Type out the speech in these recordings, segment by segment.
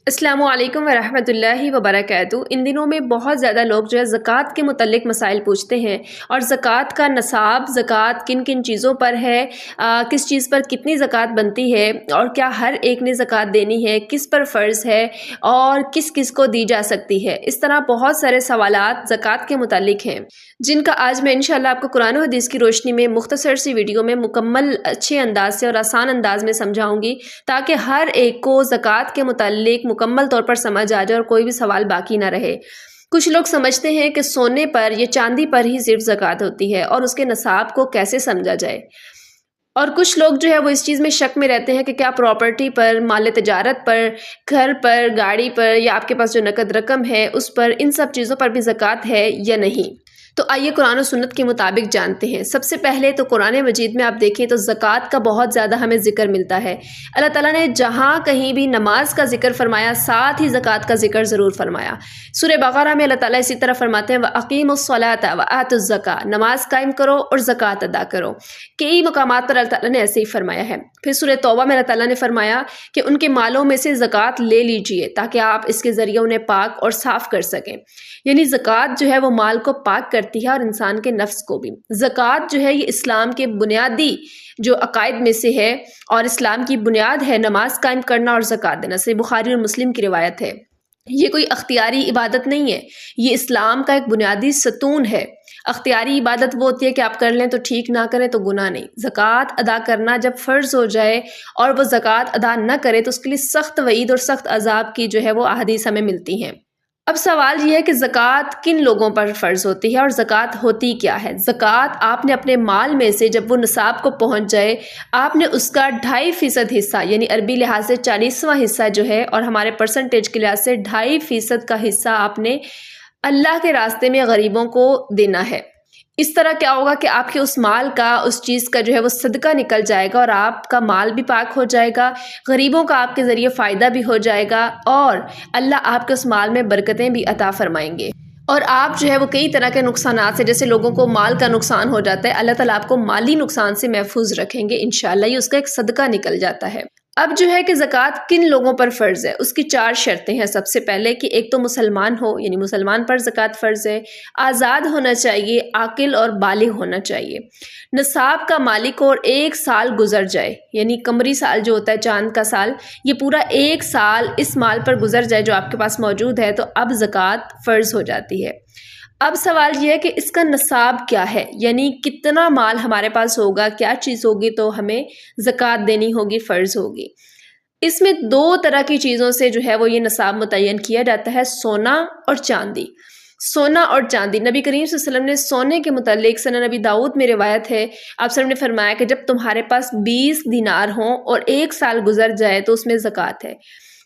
السلام علیکم ورحمۃ اللہ وبرکاتہ۔ ان دنوں میں بہت زیادہ لوگ جو ہے زکوٰۃ کے متعلق مسائل پوچھتے ہیں، اور زکوٰۃ کا نصاب، زکوٰۃ کن کن چیزوں پر ہے، کس چیز پر کتنی زکوٰۃ بنتی ہے، اور کیا ہر ایک نے زکوٰۃ دینی ہے، کس پر فرض ہے، اور کس کس کو دی جا سکتی ہے۔ اس طرح بہت سارے سوالات زکوٰۃ کے متعلق ہیں، جن کا آج میں انشاءاللہ آپ کو قرآن و حدیث کی روشنی میں مختصر سی ویڈیو میں مکمل اچھے انداز سے اور آسان انداز میں سمجھاؤں گی، تاکہ ہر ایک کو زکوٰۃ کے متعلق مکمل طور پر سمجھ آ جائے اور کوئی بھی سوال باقی نہ رہے۔ کچھ لوگ سمجھتے ہیں کہ سونے پر یا چاندی پر ہی صرف زکوٰۃ ہوتی ہے، اور اس کے نصاب کو کیسے سمجھا جائے، اور کچھ لوگ جو ہے وہ اس چیز میں شک میں رہتے ہیں کہ کیا پراپرٹی پر، مال تجارت پر، گھر پر، گاڑی پر، یا آپ کے پاس جو نقد رقم ہے اس پر، ان سب چیزوں پر بھی زکوٰۃ ہے یا نہیں۔ تو آئیے قرآن و سنت کے مطابق جانتے ہیں۔ سب سے پہلے تو قرآن مجید میں آپ دیکھیں تو زکوٰۃ کا بہت زیادہ ہمیں ذکر ملتا ہے۔ اللہ تعالیٰ نے جہاں کہیں بھی نماز کا ذکر فرمایا، ساتھ ہی زکوٰۃ کا ذکر ضرور فرمایا۔ سورہ بقرہ میں اللہ تعالیٰ اسی طرح فرماتے ہیں وَأَقِیمُوا الصَّلَاةَ وَآتُوا الزَّکَاةَ، نماز قائم کرو اور زکوٰۃ ادا کرو۔ کئی مقامات پر اللہ تعالیٰ نے ایسے ہی فرمایا ہے۔ پھر سورہ توبہ میں اللہ تعالیٰ نے فرمایا کہ ان کے مالوں میں سے زکوٰۃ لے لیجئے، تاکہ آپ اس کے ذریعے انہیں پاک اور صاف کر سکیں۔ یعنی زکوٰۃ جو ہے وہ مال کو پاک کرتی ہے، اور انسان کے نفس کو بھی۔ زکوٰۃ جو ہے یہ اسلام کے بنیادی جو عقائد میں سے ہے، اور اسلام کی بنیاد ہے نماز قائم کرنا اور زکوٰۃ دینا۔ صحیح بخاری اور مسلم کی روایت ہے۔ یہ کوئی اختیاری عبادت نہیں ہے، یہ اسلام کا ایک بنیادی ستون ہے۔ اختیاری عبادت وہ ہوتی ہے کہ آپ کر لیں تو ٹھیک، نہ کریں تو گناہ نہیں۔ زکوٰۃ ادا کرنا جب فرض ہو جائے اور وہ زکوٰۃ ادا نہ کرے تو اس کے لیے سخت وعید اور سخت عذاب کی جو ہے وہ احادیث ہمیں ملتی ہیں۔ اب سوال یہ ہے کہ زکوٰۃ کن لوگوں پر فرض ہوتی ہے اور زکوٰۃ ہوتی کیا ہے؟ زکوٰۃ آپ نے اپنے مال میں سے جب وہ نصاب کو پہنچ جائے، آپ نے اس کا 2.5% حصہ، یعنی عربی لحاظ سے 40واں حصہ جو ہے، اور ہمارے پرسنٹیج کے لحاظ سے 2.5% کا حصہ آپ نے اللہ کے راستے میں غریبوں کو دینا ہے۔ اس طرح کیا ہوگا کہ آپ کے اس مال کا، اس چیز کا جو ہے وہ صدقہ نکل جائے گا، اور آپ کا مال بھی پاک ہو جائے گا، غریبوں کا آپ کے ذریعے فائدہ بھی ہو جائے گا، اور اللہ آپ کے اس مال میں برکتیں بھی عطا فرمائیں گے۔ اور آپ جو ہے وہ کئی طرح کے نقصانات سے، جیسے لوگوں کو مال کا نقصان ہو جاتا ہے، اللہ تعالیٰ آپ کو مالی نقصان سے محفوظ رکھیں گے انشاءاللہ۔ یہ اس کا ایک صدقہ نکل جاتا ہے۔ اب جو ہے کہ زکوٰۃ کن لوگوں پر فرض ہے، اس کی 4 شرطیں ہیں۔ سب سے پہلے کہ ایک تو مسلمان ہو، یعنی مسلمان پر زکوٰۃ فرض ہے، آزاد ہونا چاہیے، عاقل اور بالغ ہونا چاہیے، نصاب کا مالک ہو، اور 1 سال گزر جائے، یعنی قمری سال جو ہوتا ہے، چاند کا سال، یہ پورا 1 سال اس مال پر گزر جائے جو آپ کے پاس موجود ہے، تو اب زکوٰۃ فرض ہو جاتی ہے۔ اب سوال یہ ہے کہ اس کا نصاب کیا ہے، یعنی کتنا مال ہمارے پاس ہوگا، کیا چیز ہوگی تو ہمیں زکوٰۃ دینی ہوگی، فرض ہوگی۔ اس میں 2 طرح کی چیزوں سے جو ہے وہ یہ نصاب متعین کیا جاتا ہے، سونا اور چاندی۔ سونا اور چاندی، نبی کریم صلی اللہ علیہ وسلم نے سونے کے متعلق سنن نبی داؤد میں روایت ہے، آپ صلی اللہ علیہ وسلم نے فرمایا کہ جب تمہارے پاس 20 دینار ہوں اور 1 سال گزر جائے تو اس میں زکوٰۃ ہے۔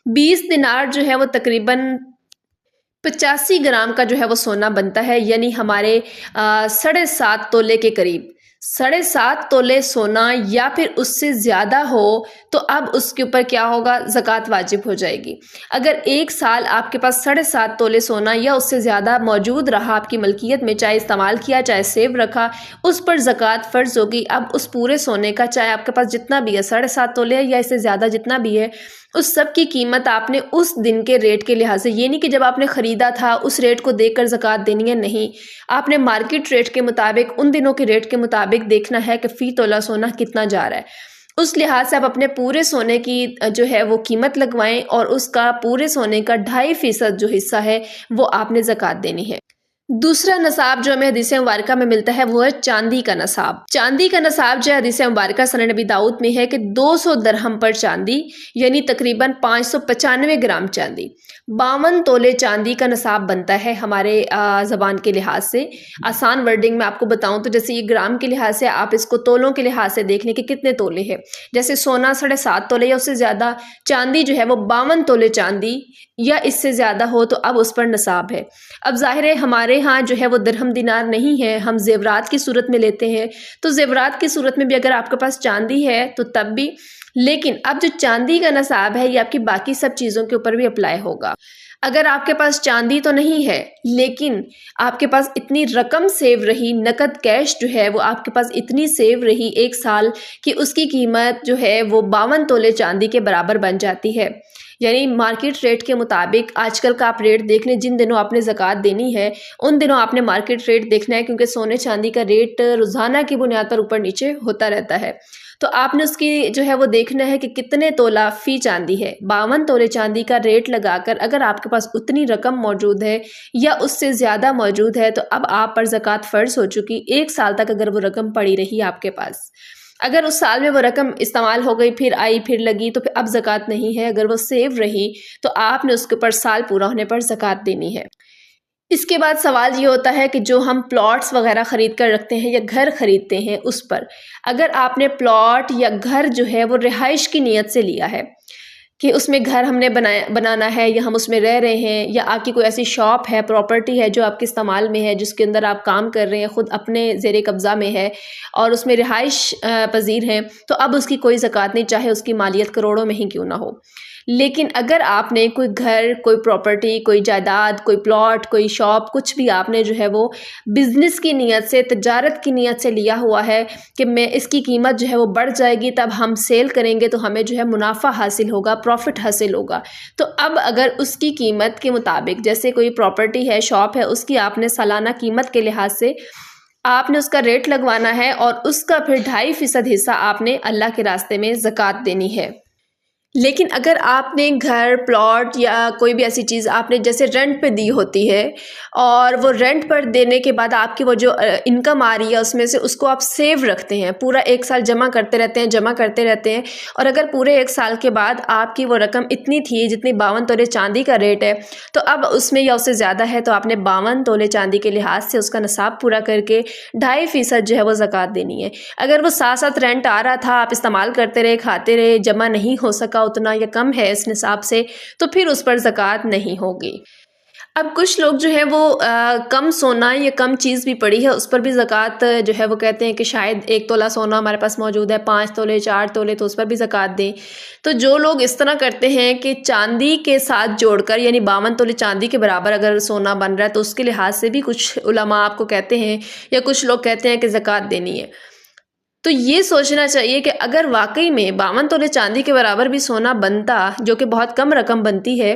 20 دینار جو ہے وہ تقریباً 85 گرام کا جو ہے وہ سونا بنتا ہے، یعنی ہمارے 7.5 تولے کے قریب۔ 7.5 تولے سونا یا پھر اس سے زیادہ ہو تو اب اس کے اوپر کیا ہوگا، زکوٰۃ واجب ہو جائے گی۔ اگر 1 سال آپ کے پاس 7.5 تولے سونا یا اس سے زیادہ موجود رہا آپ کی ملکیت میں، چاہے استعمال کیا چاہے سیو رکھا، اس پر زکوٰۃ فرض ہوگی۔ اب اس پورے سونے کا، چاہے آپ کے پاس جتنا بھی ہے، 7.5 تولے یا اس سے زیادہ جتنا بھی ہے، اس سب کی قیمت آپ نے اس دن کے ریٹ کے لحاظ سے، یہ نہیں کہ جب آپ نے خریدا تھا اس ریٹ کو دیکھ کر زکوٰۃ دینی ہے، نہیں، آپ نے مارکیٹ ریٹ کے مطابق، ان دنوں کے ریٹ کے مطابق دیکھنا ہے کہ فی تولہ سونا کتنا جا رہا ہے۔ اس لحاظ سے آپ اپنے پورے سونے کی جو ہے وہ قیمت لگوائیں، اور اس کا پورے سونے کا 2.5% جو حصہ ہے وہ آپ نے زکوٰۃ دینی ہے۔ دوسرا نصاب جو ہمیں حدیث مبارکہ میں ملتا ہے وہ ہے چاندی کا نصاب۔ چاندی کا نصاب جو ہے حدیث مبارکہ سنن نبی داؤد میں ہے کہ 200 درہم پر چاندی، یعنی تقریباً 595 گرام چاندی، 52 تولے چاندی کا نصاب بنتا ہے ہمارے زبان کے لحاظ سے۔ آسان ورڈنگ میں آپ کو بتاؤں تو جیسے یہ گرام کے لحاظ سے، آپ اس کو تولوں کے لحاظ سے دیکھ لیں کہ کتنے تولے ہیں۔ جیسے سونا 7.5 تولے یا اس سے زیادہ، چاندی جو ہے وہ 52 تولے چاندی یا اس سے زیادہ ہو تو اب اس پر نصاب ہے۔ اب ظاہر ہے ہمارے ہاں جو ہے وہ درہم دینار نہیں ہے، ہم زیورات کی صورت میں لیتے ہیں، تو زیورات کی صورت میں بھی اگر آپ کے پاس چاندی ہے تو تب بھی، لیکن اب جو چاندی کا نصاب ہے یہ آپ کی باقی سب چیزوں کے اوپر بھی اپلائی ہوگا۔ اگر آپ کے پاس چاندی تو نہیں ہے لیکن آپ کے پاس اتنی رقم سیو رہی، نقد کیش جو ہے وہ آپ کے پاس اتنی سیو رہی 1 سال کہ اس کی قیمت جو ہے وہ 52 تولے چاندی کے برابر بن جاتی ہے، یعنی مارکیٹ ریٹ کے مطابق آج کل کا آپ ریٹ دیکھ لیں، جن دنوں آپ نے زکوٰۃ دینی ہے ان دنوں آپ نے مارکیٹ ریٹ دیکھنا ہے، کیونکہ سونے چاندی کا ریٹ روزانہ کی بنیاد پر اوپر نیچے ہوتا رہتا ہے۔ تو آپ نے اس کی جو ہے وہ دیکھنا ہے کہ کتنے تولہ فی چاندی ہے۔ 52 تولے چاندی کا ریٹ لگا کر اگر آپ کے پاس اتنی رقم موجود ہے یا اس سے زیادہ موجود ہے تو اب آپ پر زکوٰۃ فرض ہو چکی۔ 1 سال تک اگر وہ رقم پڑی رہی آپ کے پاس، اگر اس سال میں وہ رقم استعمال ہو گئی، پھر آئی پھر لگی، تو پھر اب زکوٰۃ نہیں ہے۔ اگر وہ سیو رہی تو آپ نے اس کے اوپر سال پورا ہونے پر زکوٰۃ دینی ہے۔ اس کے بعد سوال یہ ہوتا ہے کہ جو ہم پلاٹس وغیرہ خرید کر رکھتے ہیں یا گھر خریدتے ہیں، اس پر اگر آپ نے پلاٹ یا گھر جو ہے وہ رہائش کی نیت سے لیا ہے کہ اس میں گھر ہم نے بنانا ہے یا ہم اس میں رہ رہے ہیں، یا آپ کی کوئی ایسی شاپ ہے، پراپرٹی ہے جو آپ کے استعمال میں ہے، جس کے اندر آپ کام کر رہے ہیں، خود اپنے زیر قبضہ میں ہے اور اس میں رہائش پذیر ہیں، تو اب اس کی کوئی زکوٰۃ نہیں، چاہے اس کی مالیت کروڑوں میں ہی کیوں نہ ہو۔ لیکن اگر آپ نے کوئی گھر، کوئی پراپرٹی، کوئی جائیداد، کوئی پلاٹ، کوئی شاپ، کچھ بھی آپ نے جو ہے وہ بزنس کی نیت سے، تجارت کی نیت سے لیا ہوا ہے کہ میں اس کی قیمت جو ہے وہ بڑھ جائے گی، تب ہم سیل کریں گے تو ہمیں جو ہے منافع حاصل ہوگا، پروفٹ حاصل ہوگا، تو اب اگر اس کی قیمت کے مطابق، جیسے کوئی پراپرٹی ہے، شاپ ہے، اس کی آپ نے سالانہ قیمت کے لحاظ سے آپ نے اس کا ریٹ لگوانا ہے اور اس کا پھر 2.5% حصہ آپ نے اللہ کے راستے میں زکوٰۃ دینی ہے۔ لیکن اگر آپ نے گھر، پلاٹ یا کوئی بھی ایسی چیز آپ نے جیسے رینٹ پہ دی ہوتی ہے اور وہ رینٹ پر دینے کے بعد آپ کی وہ جو انکم آ رہی ہے اس میں سے اس کو آپ سیو رکھتے ہیں، پورا 1 سال جمع کرتے رہتے ہیں، اور اگر پورے 1 سال کے بعد آپ کی وہ رقم اتنی تھی جتنی 52 تولے چاندی کا ریٹ ہے، تو اب اس میں یا اس سے زیادہ ہے تو آپ نے 52 تولے چاندی کے لحاظ سے اس کا نصاب پورا کر کے 2.5% جو ہے وہ زکوٰۃ دینی ہے۔ اگر وہ ساتھ رینٹ آ رہا تھا، آپ استعمال کرتے رہے، کھاتے رہے، جمع نہیں ہو سکا اتنا یا کم ہے اس نصاب سے، تو پھر اس پر زکوٰۃ نہیں ہوگی۔ اب کچھ لوگ جو ہے وہ کم سونا یا کم چیز بھی پڑی ہے اس پر بھی زکوٰۃ جو ہے وہ کہتے ہیں کہ شاید 1 تولہ سونا ہمارے پاس موجود ہے، 5 تولے 4 تولے، تو اس پر بھی زکوٰۃ دیں۔ تو جو لوگ اس طرح کرتے ہیں کہ چاندی کے ساتھ جوڑ کر، یعنی 52 تولے چاندی کے برابر اگر سونا بن رہا ہے تو اس کے لحاظ سے بھی کچھ علماء آپ کو کہتے ہیں یا کچھ لوگ کہتے ہیں کہ زکوٰۃ دینی ہے۔ تو یہ سوچنا چاہیے کہ اگر واقعی میں 52 تولے چاندی کے برابر بھی سونا بنتا، جو کہ بہت کم رقم بنتی ہے،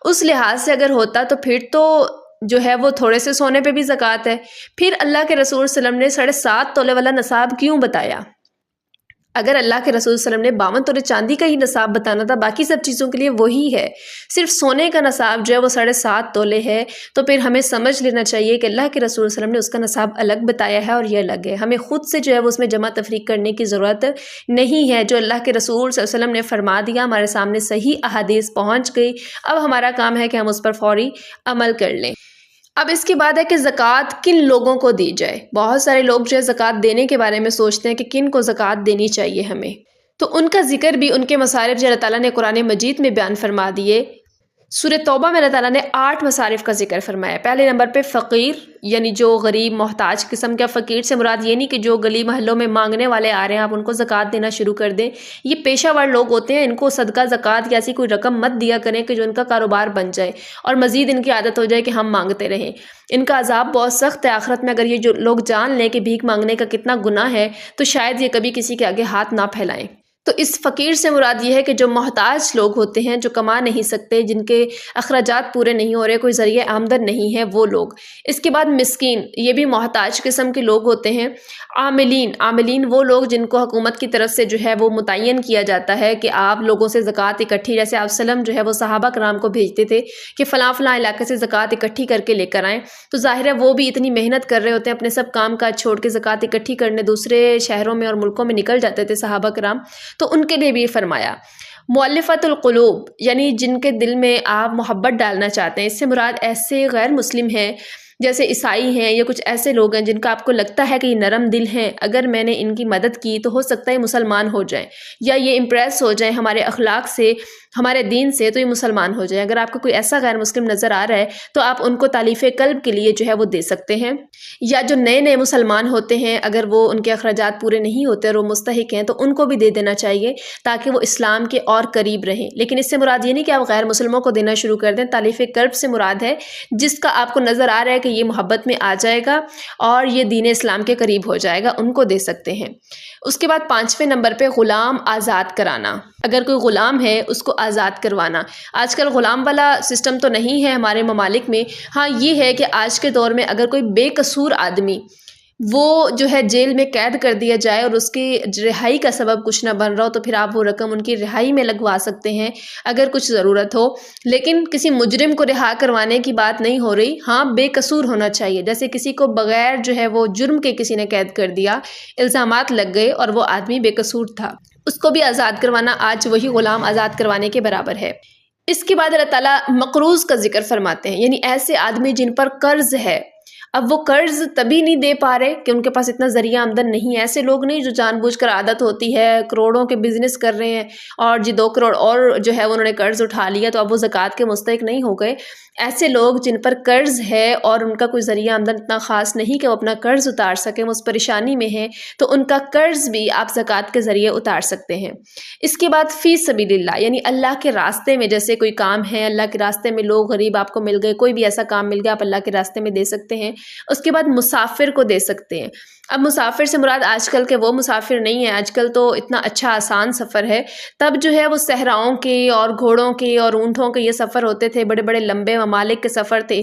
اس لحاظ سے اگر ہوتا تو پھر تو جو ہے وہ تھوڑے سے سونے پہ بھی زکوٰۃ ہے۔ پھر اللہ کے رسول صلی اللہ علیہ وسلم نے 7.5 تولے والا نصاب کیوں بتایا؟ اگر اللہ کے رسول صلی اللہ علیہ وسلم نے 52 تولے چاندی کا ہی نصاب بتانا تھا، باقی سب چیزوں کے لیے وہی ہے، صرف سونے کا نصاب جو ہے وہ 7.5 تولے ہے، تو پھر ہمیں سمجھ لینا چاہیے کہ اللہ کے رسول صلی اللہ علیہ وسلم نے اس کا نصاب الگ بتایا ہے اور یہ الگ ہے۔ ہمیں خود سے جو ہے وہ اس میں جمع تفریق کرنے کی ضرورت نہیں ہے۔ جو اللہ کے رسول صلی اللہ علیہ وسلم نے فرما دیا، ہمارے سامنے صحیح احادیث پہنچ گئی، اب ہمارا کام ہے کہ ہم اس پر فوری عمل کر لیں۔ اب اس کے بعد ہے کہ زکوٰۃ کن لوگوں کو دی جائے۔ بہت سارے لوگ جو ہے زکوٰۃ دینے کے بارے میں سوچتے ہیں کہ کن کو زکوٰۃ دینی چاہیے ہمیں، تو ان کا ذکر بھی ان کے مصارف جو اللہ تعالیٰ نے قرآن مجید میں بیان فرما دیے۔ سورہ توبہ میں اللہ تعالیٰ نے 8 مصارف کا ذکر فرمایا۔ پہلے نمبر پہ فقیر، یعنی جو غریب محتاج قسم کا، فقیر سے مراد یہ نہیں کہ جو گلی محلوں میں مانگنے والے آ رہے ہیں آپ ان کو زکوٰۃ دینا شروع کر دیں، یہ پیشہ ور لوگ ہوتے ہیں، ان کو صدقہ زکوٰۃ یا ایسی کوئی رقم مت دیا کریں کہ جو ان کا کاروبار بن جائے اور مزید ان کی عادت ہو جائے کہ ہم مانگتے رہیں۔ ان کا عذاب بہت سخت ہے آخرت میں۔ اگر یہ جو لوگ جان لیں کہ بھیک مانگنے کا کتنا گناہ ہے تو شاید یہ کبھی کسی کے آگے ہاتھ نہ پھیلائیں۔ تو اس فقیر سے مراد یہ ہے کہ جو محتاج لوگ ہوتے ہیں، جو کما نہیں سکتے، جن کے اخراجات پورے نہیں ہو رہے، کوئی ذریعہ آمدن نہیں ہے، وہ لوگ۔ اس کے بعد مسکین، یہ بھی محتاج قسم کے لوگ ہوتے ہیں۔ عاملین وہ لوگ جن کو حکومت کی طرف سے جو ہے وہ متعین کیا جاتا ہے کہ آپ لوگوں سے زکوٰۃ اکٹھی، جیسے آپ وسلم جو ہے وہ صحابہ کرام کو بھیجتے تھے کہ فلاں فلاں علاقے سے زکوٰۃ اکٹھی کر کے لے کر آئیں، تو ظاہر ہے وہ بھی اتنی محنت کر رہے ہوتے ہیں، اپنے سب کام کاج چھوڑ کے زکوٰۃ اکٹھی کرنے دوسرے شہروں میں اور ملکوں میں نکل جاتے تھے صحابہ کرام، تو ان کے لیے بھی فرمایا۔ مؤلفۃ القلوب، یعنی جن کے دل میں آپ محبت ڈالنا چاہتے ہیں، اس سے مراد ایسے غیر مسلم ہیں جیسے عیسائی ہیں یا کچھ ایسے لوگ ہیں جن کا آپ کو لگتا ہے کہ یہ نرم دل ہیں، اگر میں نے ان کی مدد کی تو ہو سکتا ہے مسلمان ہو جائیں یا یہ امپریس ہو جائیں ہمارے اخلاق سے، ہمارے دین سے، تو یہ مسلمان ہو جائیں۔ اگر آپ کو کوئی ایسا غیر مسلم نظر آ رہا ہے تو آپ ان کو تالیف قلب کے لیے جو ہے وہ دے سکتے ہیں۔ یا جو نئے مسلمان ہوتے ہیں، اگر وہ ان کے اخراجات پورے نہیں ہوتے اور وہ مستحق ہیں تو ان کو بھی دے دینا چاہیے تاکہ وہ اسلام کے اور قریب رہیں۔ لیکن اس سے مراد یہ نہیں کہ آپ غیر مسلموں کو دینا شروع کر دیں۔ تالیف قلب سے مراد ہے جس کا آپ کو نظر آ رہا ہے کہ یہ محبت میں آ جائے گا اور یہ دین اسلام کے قریب ہو جائے گا، ان کو دے سکتے ہیں۔ اس کے بعد 5ویں نمبر پہ غلام آزاد کرانا۔ اگر کوئی غلام ہے اس کو آزاد کروانا۔ آج کل غلام والا سسٹم تو نہیں ہے ہمارے ممالک میں، ہاں یہ ہے کہ آج کے دور میں اگر کوئی بے قصور آدمی وہ جو ہے جیل میں قید کر دیا جائے اور اس کی رہائی کا سبب کچھ نہ بن رہا ہو، تو پھر آپ وہ رقم ان کی رہائی میں لگوا سکتے ہیں اگر کچھ ضرورت ہو، لیکن کسی مجرم کو رہا کروانے کی بات نہیں ہو رہی۔ ہاں بے قصور ہونا چاہیے، جیسے کسی کو بغیر جو ہے وہ جرم کے کسی نے قید کر دیا، الزامات لگ گئے اور وہ آدمی بے قصور تھا، اس کو بھی آزاد کروانا آج وہی غلام آزاد کروانے کے برابر ہے۔ اس کے بعد اللہ تعالیٰ مقروض کا ذکر فرماتے ہیں، یعنی ایسے آدمی جن پر قرض ہے، اب وہ قرض تبھی نہیں دے پا رہے کہ ان کے پاس اتنا ذریعہ آمدن نہیں ہے۔ ایسے لوگ نہیں جو جان بوجھ کر عادت ہوتی ہے کروڑوں کے بزنس کر رہے ہیں اور 2 کروڑ اور جو ہے انہوں نے قرض اٹھا لیا تو اب وہ زکوٰۃ کے مستحق نہیں ہو گئے۔ ایسے لوگ جن پر قرض ہے اور ان کا کوئی ذریعہ آمدن اتنا خاص نہیں کہ وہ اپنا قرض اتار سکیں، وہ اس پریشانی میں ہیں، تو ان کا قرض بھی آپ زکوٰۃ کے ذریعے اتار سکتے ہیں۔ اس کے بعد فی سبیل اللہ، یعنی اللہ کے راستے میں جیسے کوئی کام ہے، اللہ کے راستے میں لوگ غریب آپ کو مل گئے، کوئی بھی ایسا کام مل گیا آپ اللہ کے راستے میں دے سکتے ہیں۔ اس کے بعد مسافر کو دے سکتے ہیں۔ اب مسافر سے مراد آج کل کے وہ مسافر نہیں ہے، آج کل تو اتنا اچھا آسان سفر ہے، تب جو ہے وہ صحراؤں کے اور گھوڑوں کے اور اونٹوں کے یہ سفر ہوتے تھے، بڑے بڑے لمبے ممالک کے سفر تھے۔